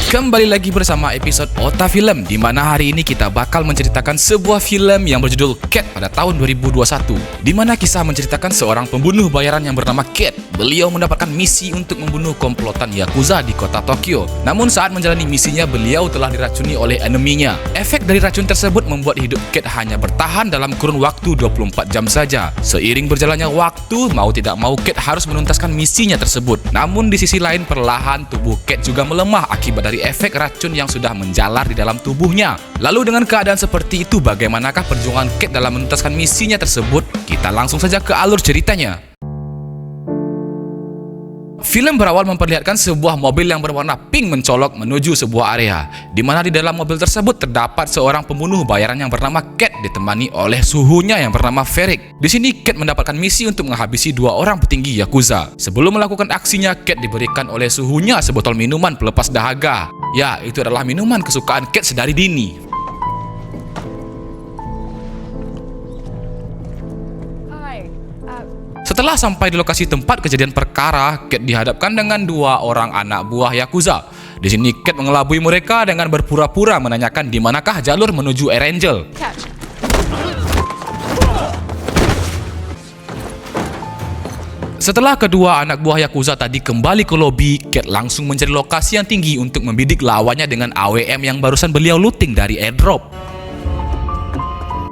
Kembali lagi bersama episod Ota Film, di mana hari ini kita bakal menceritakan sebuah film yang berjudul Cat pada tahun 2021, di mana kisah menceritakan seorang pembunuh bayaran yang bernama Cat. Beliau mendapatkan misi untuk membunuh komplotan Yakuza di kota Tokyo. Namun saat menjalani misinya, beliau telah diracuni oleh eneminya. Efek dari racun tersebut membuat hidup Cat hanya bertahan dalam kurun waktu 24 jam saja. Seiring berjalannya waktu, mau tidak mau Cat harus menuntaskan misinya tersebut. Namun di sisi lain, perlahan tubuh Cat juga melemah akibat dari efek racun yang sudah menjalar di dalam tubuhnya. Lalu dengan keadaan seperti itu, bagaimanakah perjuangan Cat dalam menuntaskan misinya tersebut? Kita langsung saja ke alur ceritanya. Film berawal memperlihatkan sebuah mobil yang berwarna pink mencolok menuju sebuah area, di mana di dalam mobil tersebut terdapat seorang pembunuh bayaran yang bernama Cat ditemani oleh suhunya yang bernama Ferik. Di sini Cat mendapatkan misi untuk menghabisi dua orang petinggi Yakuza. Sebelum melakukan aksinya, Cat diberikan oleh suhunya sebotol minuman pelepas dahaga. Ya, itu adalah minuman kesukaan Cat sedari dini. Setelah sampai di lokasi tempat kejadian perkara, Cat dihadapkan dengan dua orang anak buah Yakuza. Di sini Cat mengelabui mereka dengan berpura-pura menanyakan di manakah jalur menuju Air Angel. Setelah kedua anak buah Yakuza tadi kembali ke lobi, Cat langsung mencari lokasi yang tinggi untuk membidik lawannya dengan AWM yang barusan beliau looting dari airdrop.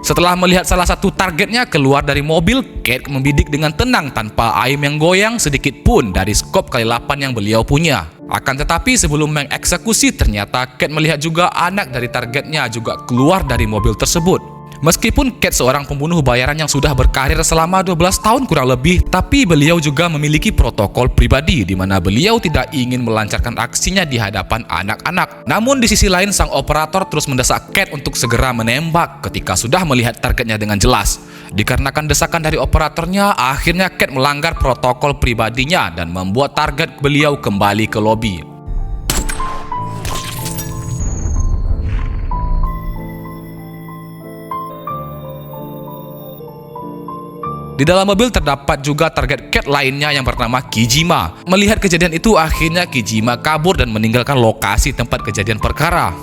Setelah melihat salah satu targetnya keluar dari mobil, Cat membidik dengan tenang tanpa aim yang goyang sedikit pun dari skop kali 8 yang beliau punya. Akan tetapi sebelum mengeksekusi, ternyata Cat melihat juga anak dari targetnya juga keluar dari mobil tersebut. Meskipun Cat seorang pembunuh bayaran yang sudah berkarir selama 12 tahun kurang lebih, tapi beliau juga memiliki protokol pribadi di mana beliau tidak ingin melancarkan aksinya di hadapan anak-anak. Namun di sisi lain, sang operator terus mendesak Cat untuk segera menembak ketika sudah melihat targetnya dengan jelas. Dikarenakan desakan dari operatornya, akhirnya Cat melanggar protokol pribadinya dan membuat target beliau kembali ke lobi. Di dalam mobil terdapat juga target Cat lainnya yang bernama Kijima. Melihat kejadian itu, akhirnya Kijima kabur dan meninggalkan lokasi tempat kejadian perkara.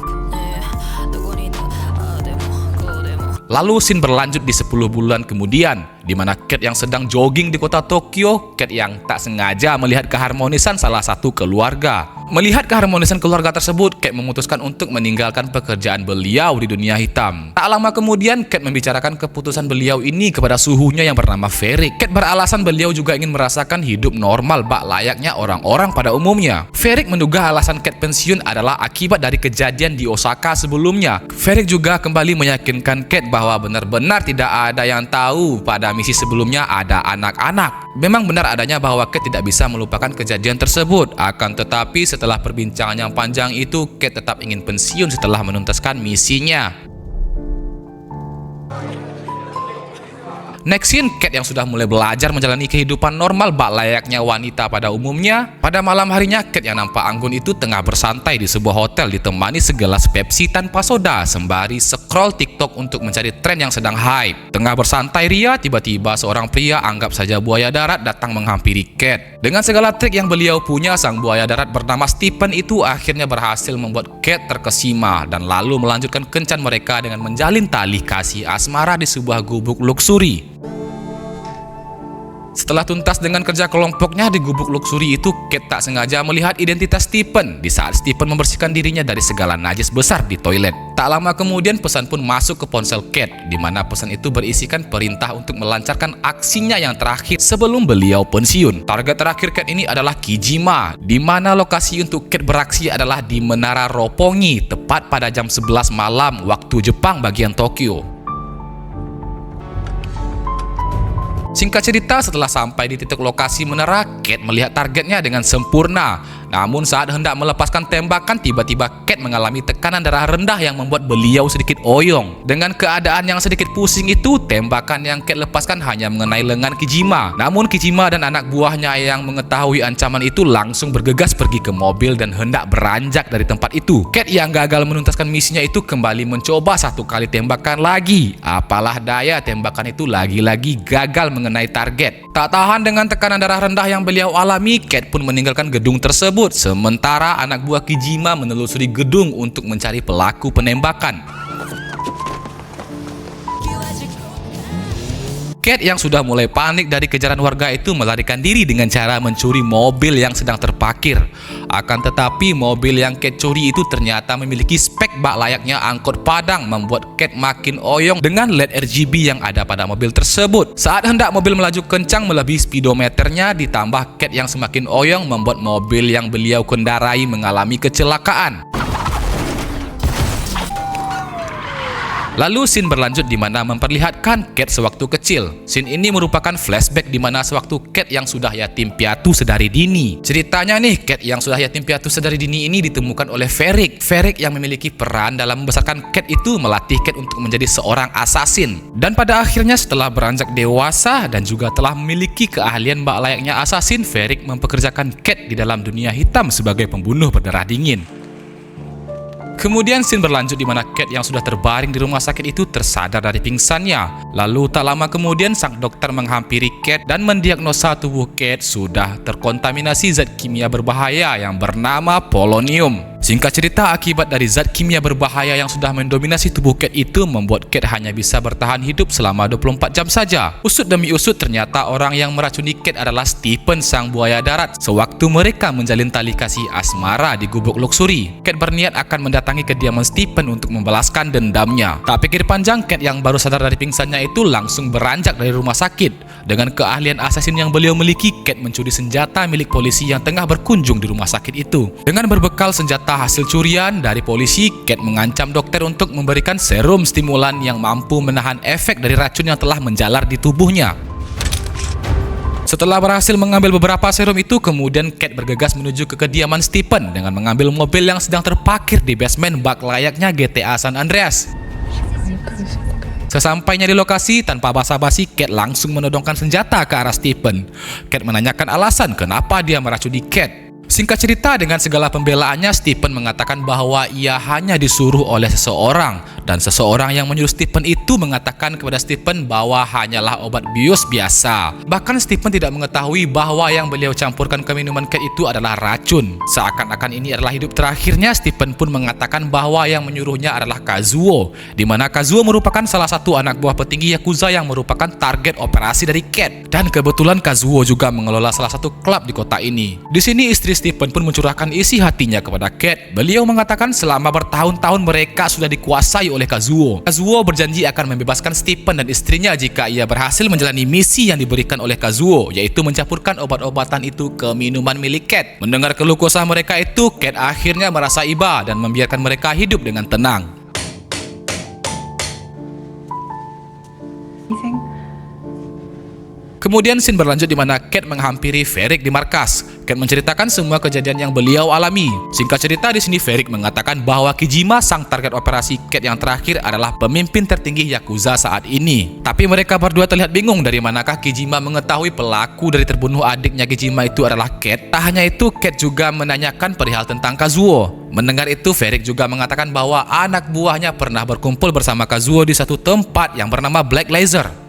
Lalu scene berlanjut di 10 bulan kemudian, di mana Cat yang sedang jogging di kota Tokyo, Cat yang tak sengaja melihat keharmonisan salah satu keluarga. Melihat keharmonisan keluarga tersebut, Cat memutuskan untuk meninggalkan pekerjaan beliau di dunia hitam. Tak lama kemudian, Cat membicarakan keputusan beliau ini kepada suhunya yang bernama Ferik. Cat beralasan beliau juga ingin merasakan hidup normal bak layaknya orang-orang pada umumnya. Ferik menduga alasan Cat pensiun adalah akibat dari kejadian di Osaka sebelumnya. Ferik juga kembali meyakinkan Cat bahwa benar-benar tidak ada yang tahu pada misi sebelumnya ada anak-anak. Memang benar adanya bahwa Cat tidak bisa melupakan kejadian tersebut. Akan tetapi setelah perbincangan yang panjang itu, Cat tetap ingin pensiun setelah menuntaskan misinya. Next scene, Cat yang sudah mulai belajar menjalani kehidupan normal bak layaknya wanita pada umumnya. Pada malam harinya, Cat yang nampak anggun itu tengah bersantai di sebuah hotel ditemani segelas Pepsi tanpa soda sembari scroll TikTok untuk mencari tren yang sedang hype. Tengah bersantai ria, tiba-tiba seorang pria anggap saja buaya darat datang menghampiri Cat. Dengan segala trik yang beliau punya, sang buaya darat bernama Stephen itu akhirnya berhasil membuat Cat terkesima dan lalu melanjutkan kencan mereka dengan menjalin tali kasih asmara di sebuah gubuk luksuri. Setelah tuntas dengan kerja kelompoknya di gubuk luksuri itu, Cat tak sengaja melihat identitas Stephen di saat Stephen membersihkan dirinya dari segala najis besar di toilet. Tak lama kemudian pesan pun masuk ke ponsel Cat, di mana pesan itu berisikan perintah untuk melancarkan aksinya yang terakhir sebelum beliau pensiun. Target terakhir Cat ini adalah Kijima, di mana lokasi untuk Cat beraksi adalah di Menara Roppongi, tepat pada jam 11 malam waktu Jepang bagian Tokyo. Singkat cerita, setelah sampai di titik lokasi menara, Cat melihat targetnya dengan sempurna. Namun saat hendak melepaskan tembakan, tiba-tiba Cat mengalami tekanan darah rendah yang membuat beliau sedikit oyong. Dengan keadaan yang sedikit pusing itu, tembakan yang Cat lepaskan hanya mengenai lengan Kijima. Namun Kijima dan anak buahnya yang mengetahui ancaman itu langsung bergegas pergi ke mobil dan hendak beranjak dari tempat itu. Cat yang gagal menuntaskan misinya itu kembali mencoba satu kali tembakan lagi. Apalah daya, tembakan itu lagi-lagi gagal mengenai target. Tak tahan dengan tekanan darah rendah yang beliau alami, Cat pun meninggalkan gedung tersebut tersebut, sementara anak buah Kijima menelusuri gedung untuk mencari pelaku penembakan. Cat yang sudah mulai panik dari kejaran warga itu melarikan diri dengan cara mencuri mobil yang sedang terparkir. Akan tetapi mobil yang Cat curi itu ternyata memiliki spek bak layaknya angkot Padang, membuat Cat makin oyong dengan LED RGB yang ada pada mobil tersebut. Saat hendak mobil melaju kencang melebihi speedometernya, ditambah Cat yang semakin oyong membuat mobil yang beliau kendarai mengalami kecelakaan. Lalu scene berlanjut di mana memperlihatkan Cat sewaktu kecil. Scene ini merupakan flashback di mana sewaktu Cat yang sudah yatim piatu sedari dini. Ceritanya nih, Cat yang sudah yatim piatu sedari dini ini ditemukan oleh Ferric. Ferric yang memiliki peran dalam membesarkan Cat itu melatih Cat untuk menjadi seorang assassin. Dan pada akhirnya setelah beranjak dewasa dan juga telah memiliki keahlian bak layaknya assassin, Ferric mempekerjakan Cat di dalam dunia hitam sebagai pembunuh berdarah dingin. Kemudian scene berlanjut di mana Cat yang sudah terbaring di rumah sakit itu tersadar dari pingsannya. Lalu tak lama kemudian sang dokter menghampiri Cat dan mendiagnosa tubuh Cat sudah terkontaminasi zat kimia berbahaya yang bernama polonium. Singkat cerita, akibat dari zat kimia berbahaya yang sudah mendominasi tubuh Cat itu membuat Cat hanya bisa bertahan hidup selama 24 jam saja. Usut demi usut, ternyata orang yang meracuni Cat adalah Stephen sang buaya darat. Sewaktu mereka menjalin tali kasih asmara di gubuk luxury, Cat berniat akan mendatangi kediaman Stephen untuk membalaskan dendamnya. Tak pikir panjang, Cat yang baru sadar dari pingsannya itu langsung beranjak dari rumah sakit. Dengan keahlian assassin yang beliau miliki, Cat mencuri senjata milik polisi yang tengah berkunjung di rumah sakit itu. Dengan berbekal senjata hasil curian dari polisi, Cat mengancam dokter untuk memberikan serum stimulan yang mampu menahan efek dari racun yang telah menjalar di tubuhnya. Setelah berhasil mengambil beberapa serum itu, kemudian Cat bergegas menuju ke kediaman Stephen dengan mengambil mobil yang sedang terparkir di basement bak layaknya GTA San Andreas. Sesampainya di lokasi, tanpa basa-basi, Cat langsung menodongkan senjata ke arah Stephen. Cat menanyakan alasan kenapa dia meracuni Cat. Singkat cerita, dengan segala pembelaannya, Stephen mengatakan bahwa ia hanya disuruh oleh seseorang, dan seseorang yang menyuruh Stephen itu mengatakan kepada Stephen bahwa hanyalah obat bius biasa. Bahkan Stephen tidak mengetahui bahwa yang beliau campurkan ke minuman Cat itu adalah racun. Seakan-akan ini adalah hidup terakhirnya, Stephen pun mengatakan bahwa yang menyuruhnya adalah Kazuo, di mana Kazuo merupakan salah satu anak buah petinggi Yakuza yang merupakan target operasi dari Cat. Dan kebetulan Kazuo juga mengelola salah satu klub di kota ini. Di sini istri Stephen pun mencurahkan isi hatinya kepada Cat. Beliau mengatakan selama bertahun-tahun mereka sudah dikuasai oleh Kazuo. Kazuo berjanji akan membebaskan Stephen dan istrinya jika ia berhasil menjalani misi yang diberikan oleh Kazuo, yaitu mencampurkan obat-obatan itu ke minuman milik Cat. Mendengar keluh kesah mereka itu, Cat akhirnya merasa iba dan membiarkan mereka hidup dengan tenang. Kemudian scene berlanjut di mana Cat menghampiri Ferric di markas. Cat menceritakan semua kejadian yang beliau alami. Singkat cerita, di sini Ferric mengatakan bahwa Kijima sang target operasi Cat yang terakhir adalah pemimpin tertinggi Yakuza saat ini. Tapi mereka berdua terlihat bingung dari manakah Kijima mengetahui pelaku dari terbunuh adiknya Kijima itu adalah Cat. Tak hanya itu, Cat juga menanyakan perihal tentang Kazuo. Mendengar itu, Ferric juga mengatakan bahwa anak buahnya pernah berkumpul bersama Kazuo di satu tempat yang bernama Black Laser.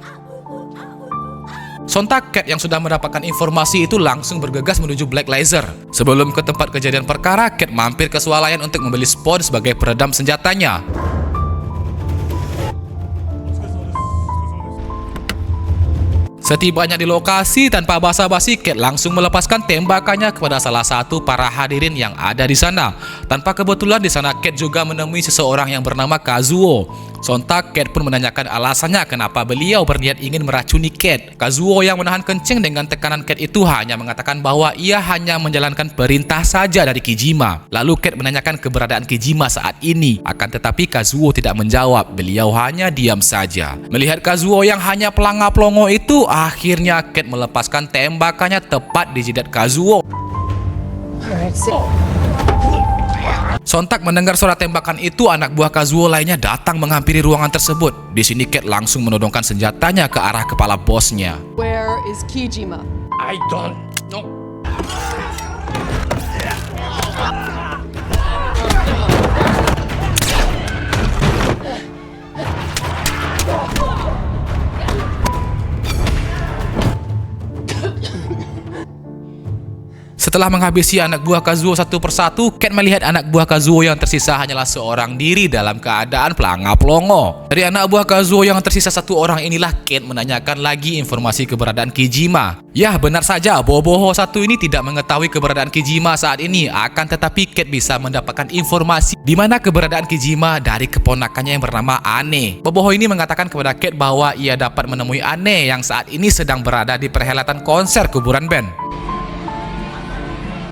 Sontak, Cat yang sudah mendapatkan informasi itu langsung bergegas menuju Black Laser. Sebelum ke tempat kejadian perkara, Cat mampir ke swalayan untuk membeli spon sebagai peredam senjatanya. Setibanya di lokasi, tanpa basa-basi, Cat langsung melepaskan tembakannya kepada salah satu para hadirin yang ada di sana. Tanpa kebetulan di sana, Cat juga menemui seseorang yang bernama Kazuo. Sontak, Cat pun menanyakan alasannya kenapa beliau berniat ingin meracuni Cat. Kazuo yang menahan kencing dengan tekanan Cat itu hanya mengatakan bahwa ia hanya menjalankan perintah saja dari Kijima. Lalu Cat menanyakan keberadaan Kijima saat ini. Akan tetapi Kazuo tidak menjawab, beliau hanya diam saja. Melihat Kazuo yang hanya pelanga-pelongo itu, akhirnya Cat melepaskan tembakannya tepat di jidat Kazuo. Sontak mendengar suara tembakan itu, anak buah Kazuo lainnya datang menghampiri ruangan tersebut. Di sini Cat langsung menodongkan senjatanya ke arah kepala bosnya. Where is Kijima? I don't know. Setelah menghabisi anak buah Kazuo satu persatu, Cat melihat anak buah Kazuo yang tersisa hanyalah seorang diri dalam keadaan pelanga-pelongo. Dari anak buah Kazuo yang tersisa satu orang inilah Cat menanyakan lagi informasi keberadaan Kijima. Yah, benar saja, boboho satu ini tidak mengetahui keberadaan Kijima saat ini, akan tetapi Cat bisa mendapatkan informasi di mana keberadaan Kijima dari keponakannya yang bernama Ane. Boboho ini mengatakan kepada Cat bahwa ia dapat menemui Ane yang saat ini sedang berada di perhelatan konser kuburan band.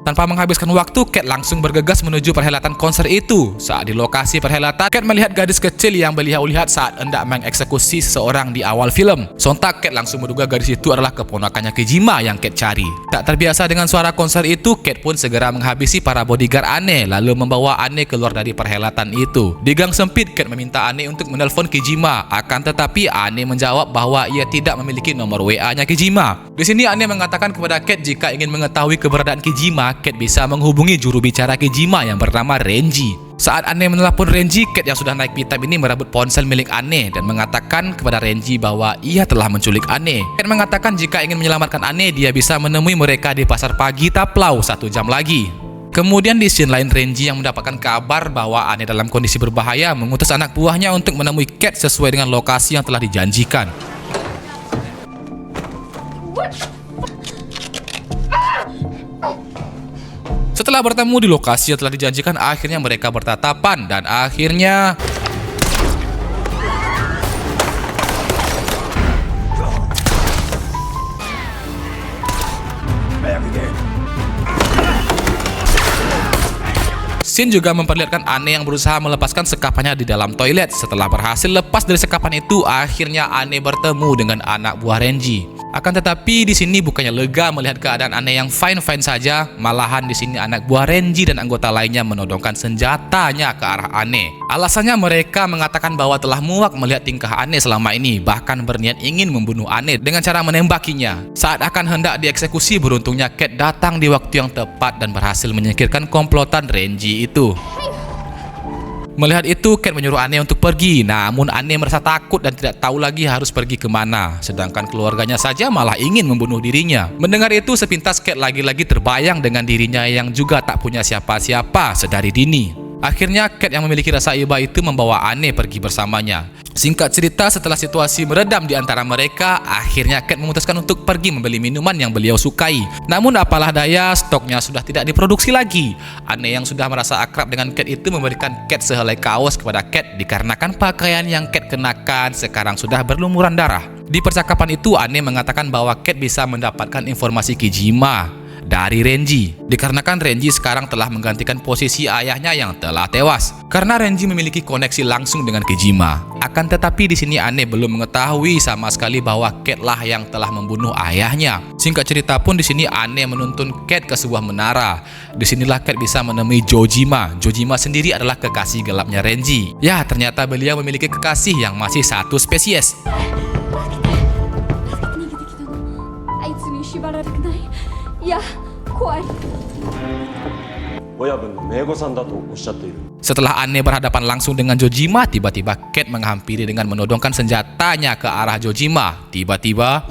Tanpa menghabiskan waktu, Cat langsung bergegas menuju perhelatan konser itu. Saat di lokasi perhelatan, Cat melihat gadis kecil yang beliau lihat saat hendak mengeksekusi seseorang di awal film. Sontak, Cat langsung menduga gadis itu adalah keponakannya Kijima yang Cat cari. Tak terbiasa dengan suara konser itu, Cat pun segera menghabisi para bodyguard Ane, lalu membawa Ane keluar dari perhelatan itu. Di gang sempit, Cat meminta Ane untuk menelpon Kijima, akan tetapi Ane menjawab bahwa ia tidak memiliki nomor WA-nya Kijima. Di sini Ane mengatakan kepada Cat jika ingin mengetahui keberadaan Kijima, Cat bisa menghubungi juru bicara Kijima yang bernama Renji. Saat Ane menelpon Renji, Cat yang sudah naik pitam ini merebut ponsel milik Ane dan mengatakan kepada Renji bahwa ia telah menculik Ane. Cat mengatakan jika ingin menyelamatkan Ane, dia bisa menemui mereka di pasar pagi Taplau 1 jam lagi. Kemudian di scene lain, Renji yang mendapatkan kabar bahwa Ane dalam kondisi berbahaya mengutus anak buahnya untuk menemui Cat sesuai dengan lokasi yang telah dijanjikan. Setelah bertemu di lokasi yang telah dijanjikan, akhirnya mereka bertatapan dan akhirnya scene juga memperlihatkan Ane yang berusaha melepaskan sekapannya di dalam toilet. Setelah berhasil lepas dari sekapan itu, akhirnya Ane bertemu dengan anak buah Renji. Akan tetapi di sini bukannya lega melihat keadaan Ane yang fine-fine saja, malahan di sini anak buah Renji dan anggota lainnya menodongkan senjatanya ke arah Ane. Alasannya mereka mengatakan bahwa telah muak melihat tingkah Ane selama ini, bahkan berniat ingin membunuh Ane dengan cara menembakinya. Saat akan hendak dieksekusi, beruntungnya Cat datang di waktu yang tepat dan berhasil menyingkirkan komplotan Renji itu. Melihat itu, Cat menyuruh Ane untuk pergi, namun Ane merasa takut dan tidak tahu lagi harus pergi kemana. Sedangkan keluarganya saja malah ingin membunuh dirinya. Mendengar itu, sepintas Cat lagi-lagi terbayang dengan dirinya yang juga tak punya siapa-siapa sedari dini. Akhirnya Cat yang memiliki rasa iba itu membawa Ane pergi bersamanya. Singkat cerita, setelah situasi meredam di antara mereka, akhirnya Cat memutuskan untuk pergi membeli minuman yang beliau sukai. Namun apalah daya, stoknya sudah tidak diproduksi lagi. Ane yang sudah merasa akrab dengan Cat itu memberikan Cat sehelai kaos kepada Cat dikarenakan pakaian yang Cat kenakan sekarang sudah berlumuran darah. Di percakapan itu, Ane mengatakan bahwa Cat bisa mendapatkan informasi Kijima dari Renji, dikarenakan Renji sekarang telah menggantikan posisi ayahnya yang telah tewas. Karena Renji memiliki koneksi langsung dengan Kijima. Akan tetapi di sini Ane belum mengetahui sama sekali bahwa Cat lah yang telah membunuh ayahnya. Singkat cerita pun di sini Ane menuntun Cat ke sebuah menara. Disinilah Cat bisa menemui Jojima. Jojima sendiri adalah kekasih gelapnya Renji. Ya, ternyata beliau memiliki kekasih yang masih satu spesies. Setelah Ane berhadapan langsung dengan Jojima, tiba-tiba Cat menghampiri dengan menodongkan senjatanya ke arah Jojima. Tiba-tiba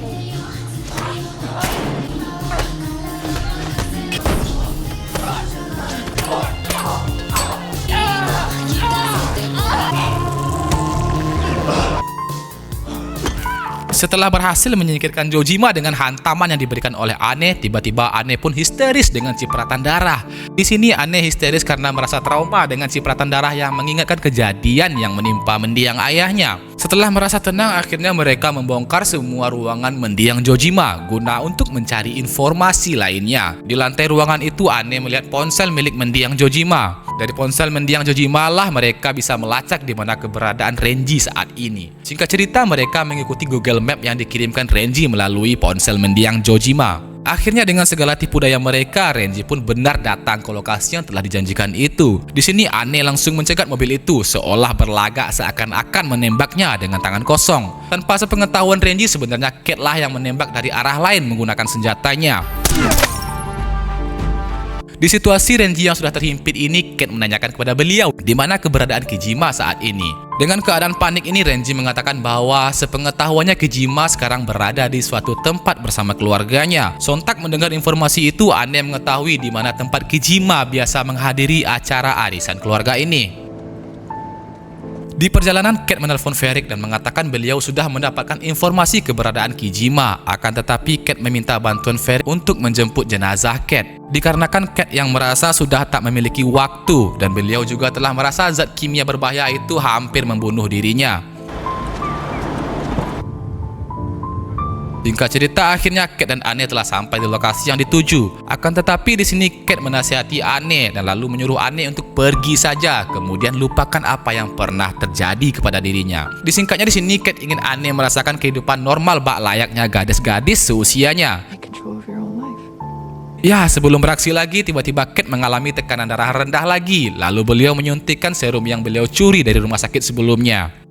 setelah berhasil menyingkirkan Jojima dengan hantaman yang diberikan oleh Ane, tiba-tiba Ane pun histeris dengan cipratan darah. Di sini Ane histeris karena merasa trauma dengan cipratan darah yang mengingatkan kejadian yang menimpa mendiang ayahnya. Setelah merasa tenang, akhirnya mereka membongkar semua ruangan mendiang Jojima guna untuk mencari informasi lainnya. Di lantai ruangan itu, Ane melihat ponsel milik mendiang Jojima. Dari ponsel mendiang Jojima lah mereka bisa melacak di mana keberadaan Renji saat ini. Singkat cerita, mereka mengikuti Google Map yang dikirimkan Renji melalui ponsel mendiang Jojima. Akhirnya dengan segala tipu daya mereka, Renji pun benar datang ke lokasi yang telah dijanjikan itu. Di sini Ane langsung mencegat mobil itu seolah berlagak seakan-akan menembaknya dengan tangan kosong. Tanpa sepengetahuan Renji, sebenarnya Cat lah yang menembak dari arah lain menggunakan senjatanya. Di situasi Renji yang sudah terhimpit ini, Cat menanyakan kepada beliau di mana keberadaan Kijima saat ini. Dengan keadaan panik ini, Renji mengatakan bahwa sepengetahuannya Kijima sekarang berada di suatu tempat bersama keluarganya. Sontak mendengar informasi itu, Anne mengetahui di mana tempat Kijima biasa menghadiri acara arisan keluarga ini. Di perjalanan, Kate menelpon Varric dan mengatakan beliau sudah mendapatkan informasi keberadaan Kijima. Akan tetapi Kate meminta bantuan Varric untuk menjemput jenazah Kate. Dikarenakan Kate yang merasa sudah tak memiliki waktu dan beliau juga telah merasa zat kimia berbahaya itu hampir membunuh dirinya. Singkat cerita, akhirnya Kate dan Anne telah sampai di lokasi yang dituju. Akan tetapi di sini Kate menasihati Anne dan lalu menyuruh Anne untuk pergi saja, kemudian lupakan apa yang pernah terjadi kepada dirinya. Disingkatnya di sini Kate ingin Anne merasakan kehidupan normal bak layaknya gadis-gadis seusianya. Ya, sebelum beraksi lagi, tiba-tiba Kate mengalami tekanan darah rendah lagi. Lalu beliau menyuntikkan serum yang beliau curi dari rumah sakit sebelumnya.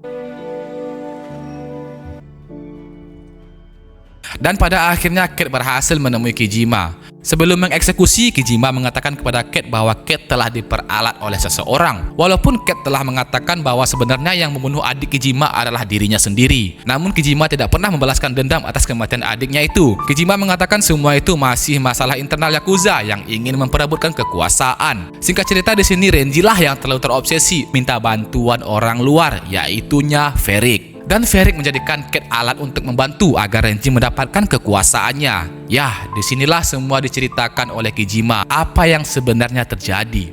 Dan pada akhirnya Kate berhasil menemui Kijima. Sebelum mengeksekusi, Kijima mengatakan kepada Kate bahwa Kate telah diperalat oleh seseorang. Walaupun Kate telah mengatakan bahwa sebenarnya yang membunuh adik Kijima adalah dirinya sendiri. Namun Kijima tidak pernah membalaskan dendam atas kematian adiknya itu. Kijima mengatakan semua itu masih masalah internal Yakuza yang ingin memperebutkan kekuasaan. Singkat cerita, di sini Renji lah yang terlalu terobsesi minta bantuan orang luar, yaitunya Varric. Dan Varric menjadikan Kate alat untuk membantu agar Renji mendapatkan kekuasaannya. Yah, disinilah semua diceritakan oleh Kijima apa yang sebenarnya terjadi.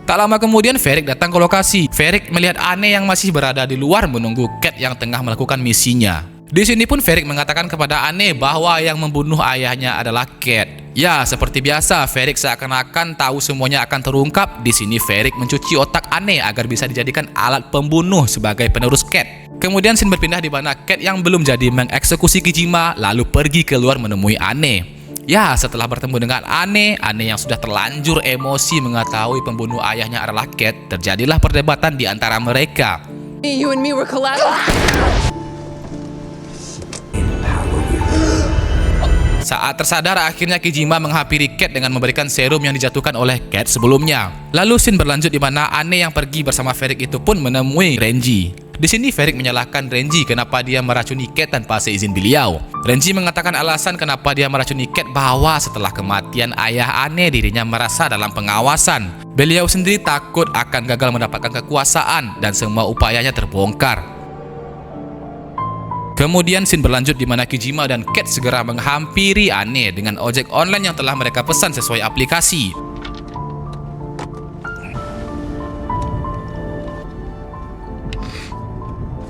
Tak lama kemudian Varric datang ke lokasi. Varric melihat Anne yang masih berada di luar menunggu Kate yang tengah melakukan misinya. Di sini pun Varric mengatakan kepada Anne bahwa yang membunuh ayahnya adalah Kate. Ya, seperti biasa, Varric seakan-akan tahu semuanya akan terungkap. Di sini Varric mencuci otak Anne agar bisa dijadikan alat pembunuh sebagai penerus Kate. Kemudian scene berpindah di mana Kate yang belum jadi mengeksekusi Kijima lalu pergi keluar menemui Anne. Ya, setelah bertemu dengan Anne yang sudah terlanjur emosi mengetahui pembunuh ayahnya adalah Kate, terjadilah perdebatan di antara mereka. You and me were collateral. Saat tersadar, akhirnya Kijima menghampiri Kate dengan memberikan serum yang dijatuhkan oleh Kate sebelumnya. Lalu scene berlanjut di mana Anne yang pergi bersama Varric itu pun menemui Renji. Di sini Varric menyalahkan Renji kenapa dia meracuni Kate tanpa seizin beliau. Renji mengatakan alasan kenapa dia meracuni Kate bahwa setelah kematian ayah Anne dirinya merasa dalam pengawasan. Beliau sendiri takut akan gagal mendapatkan kekuasaan dan semua upayanya terbongkar. Kemudian scene berlanjut di mana Kijima dan Kate segera menghampiri Anne dengan ojek online yang telah mereka pesan sesuai aplikasi.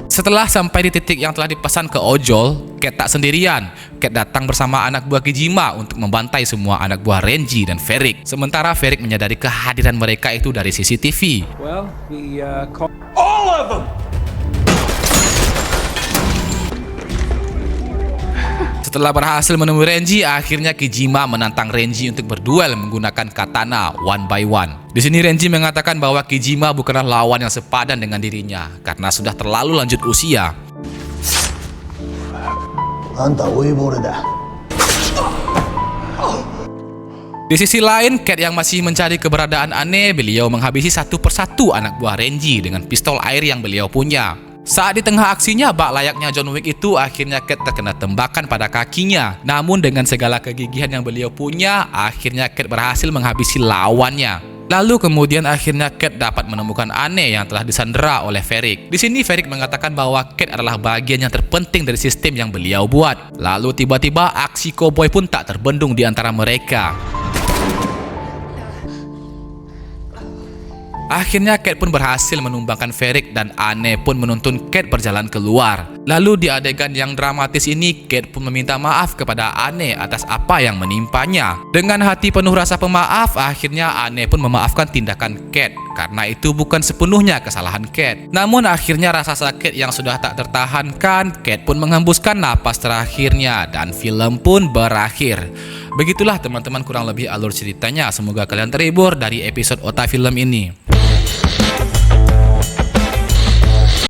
Setelah sampai di titik yang telah dipesan ke ojol, Kate tak sendirian. Kate datang bersama anak buah Kijima untuk membantai semua anak buah Renji dan Varric. Sementara Varric menyadari kehadiran mereka itu dari CCTV. Well, all of them. Setelah berhasil menemui Renji, akhirnya Kijima menantang Renji untuk berduel menggunakan katana one by one. Di sini Renji mengatakan bahwa Kijima bukanlah lawan yang sepadan dengan dirinya karena sudah terlalu lanjut usia. Di sisi lain, Kate yang masih mencari keberadaan Anne, beliau menghabisi satu persatu anak buah Renji dengan pistol air yang beliau punya. Saat di tengah aksinya, bak layaknya John Wick itu, akhirnya Kate terkena tembakan pada kakinya. Namun dengan segala kegigihan yang beliau punya, akhirnya Kate berhasil menghabisi lawannya. Lalu kemudian akhirnya Kate dapat menemukan Anne yang telah disandera oleh Varric. Di sini Varric mengatakan bahwa Kate adalah bagian yang terpenting dari sistem yang beliau buat. Lalu tiba-tiba aksi koboi pun tak terbendung di antara mereka. Akhirnya Kate pun berhasil menumbangkan Varric dan Anne pun menuntun Kate berjalan keluar. Lalu di adegan yang dramatis ini, Kate pun meminta maaf kepada Anne atas apa yang menimpanya. Dengan hati penuh rasa pemaaf, akhirnya Anne pun memaafkan tindakan Kate karena itu bukan sepenuhnya kesalahan Kate. Namun akhirnya rasa sakit yang sudah tak tertahankan, Kate pun menghembuskan napas terakhirnya dan film pun berakhir. Begitulah teman-teman kurang lebih alur ceritanya. Semoga kalian terhibur dari episode Ota Film ini.